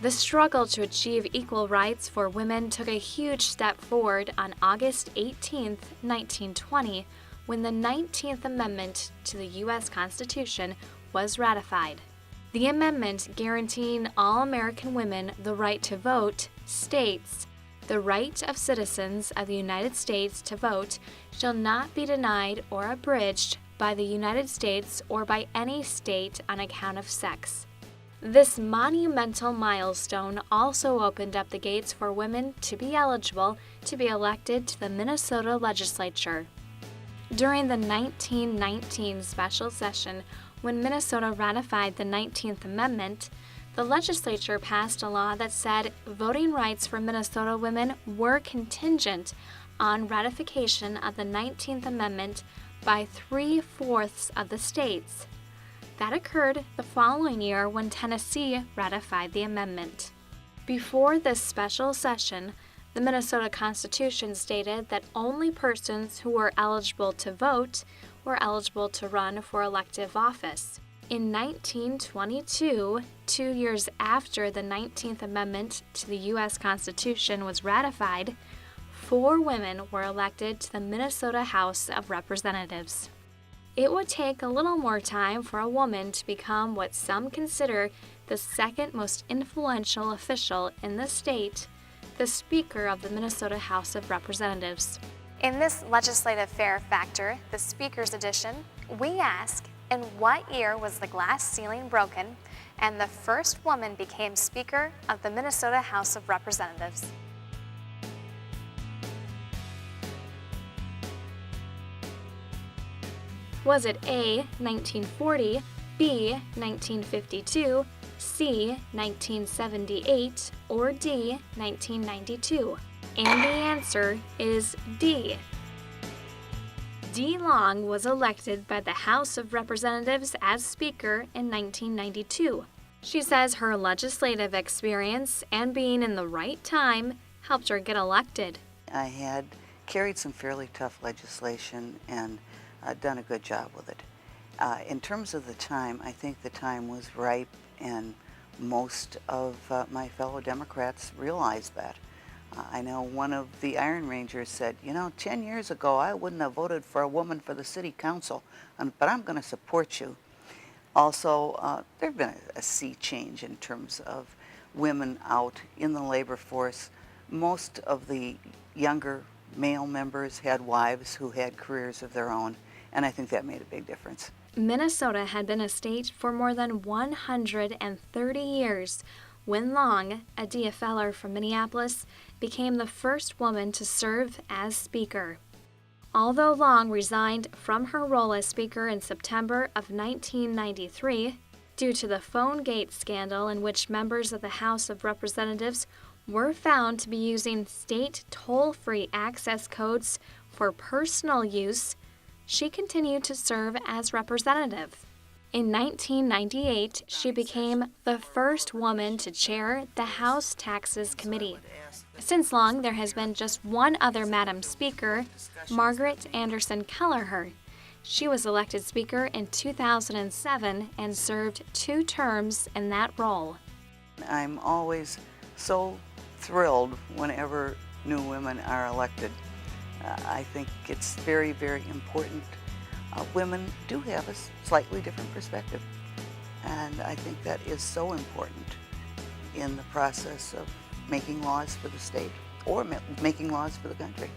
The struggle to achieve equal rights for women took a huge step forward on August 18, 1920, when the 19th Amendment to the U.S. Constitution was ratified. The amendment guaranteeing all American women the right to vote states, "The right of citizens of the United States to vote shall not be denied or abridged by the United States or by any state on account of sex." This monumental milestone also opened up the gates for women to be eligible to be elected to the Minnesota legislature. During the 1919 special session, when Minnesota ratified the 19th Amendment, the legislature passed a law that said voting rights for Minnesota women were contingent on ratification of the 19th Amendment by 3/4 of the states. That occurred the following year when Tennessee ratified the amendment. Before this special session, the Minnesota Constitution stated that only persons who were eligible to vote were eligible to run for elective office. In 1922, 2 years after the 19th Amendment to the U.S. Constitution was ratified, 4 women were elected to the Minnesota House of Representatives. It would take a little more time for a woman to become what some consider the second most influential official in the state, the Speaker of the Minnesota House of Representatives. In this legislative fair factor, the Speaker's edition, we ask, in what year was the glass ceiling broken and the first woman became Speaker of the Minnesota House of Representatives? Was it A, 1940, B, 1952, C, 1978, or D, 1992? And the answer is D. Dee Long was elected by the House of Representatives as Speaker in 1992. She says her legislative experience and being in the right time helped her get elected. I had carried some fairly tough legislation and done a good job with it. In terms of the time, I think the time was ripe, and most of my fellow Democrats realized that. I know one of the Iron Rangers said, 10 years ago I wouldn't have voted for a woman for the city council, but I'm going to support you. Also, there's been a sea change in terms of women out in the labor force. Most of the younger male members had wives who had careers of their own, and I think that made a big difference. Minnesota had been a state for more than 130 years when Long, a DFLer from Minneapolis, became the first woman to serve as Speaker. Although Long resigned from her role as Speaker in September of 1993 due to the PhoneGate scandal in which members of the House of Representatives were found to be using state toll-free access codes for personal use, she continued to serve as representative. In 1998, she became the first woman to chair the House Taxes Committee. Since Long, there has been just one other Madam Speaker, Margaret Anderson Kelleher. She was elected Speaker in 2007 and served 2 terms in that role. I'm always so thrilled whenever new women are elected. I think it's very, very important. Women do have a slightly different perspective, and I think that is so important in the process of making laws for the state or making laws for the country.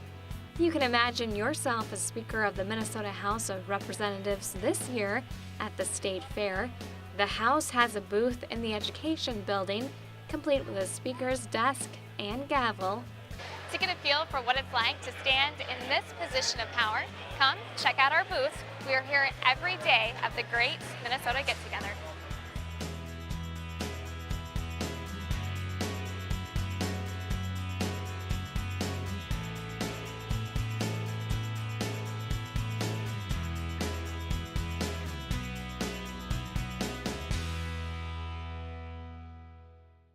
You can imagine yourself as Speaker of the Minnesota House of Representatives this year at the State Fair. The House has a booth in the Education Building, complete with a speaker's desk and gavel. To get a feel for what it's like to stand in this position of power, come check out our booth. We are here every day of the Great Minnesota Get Together.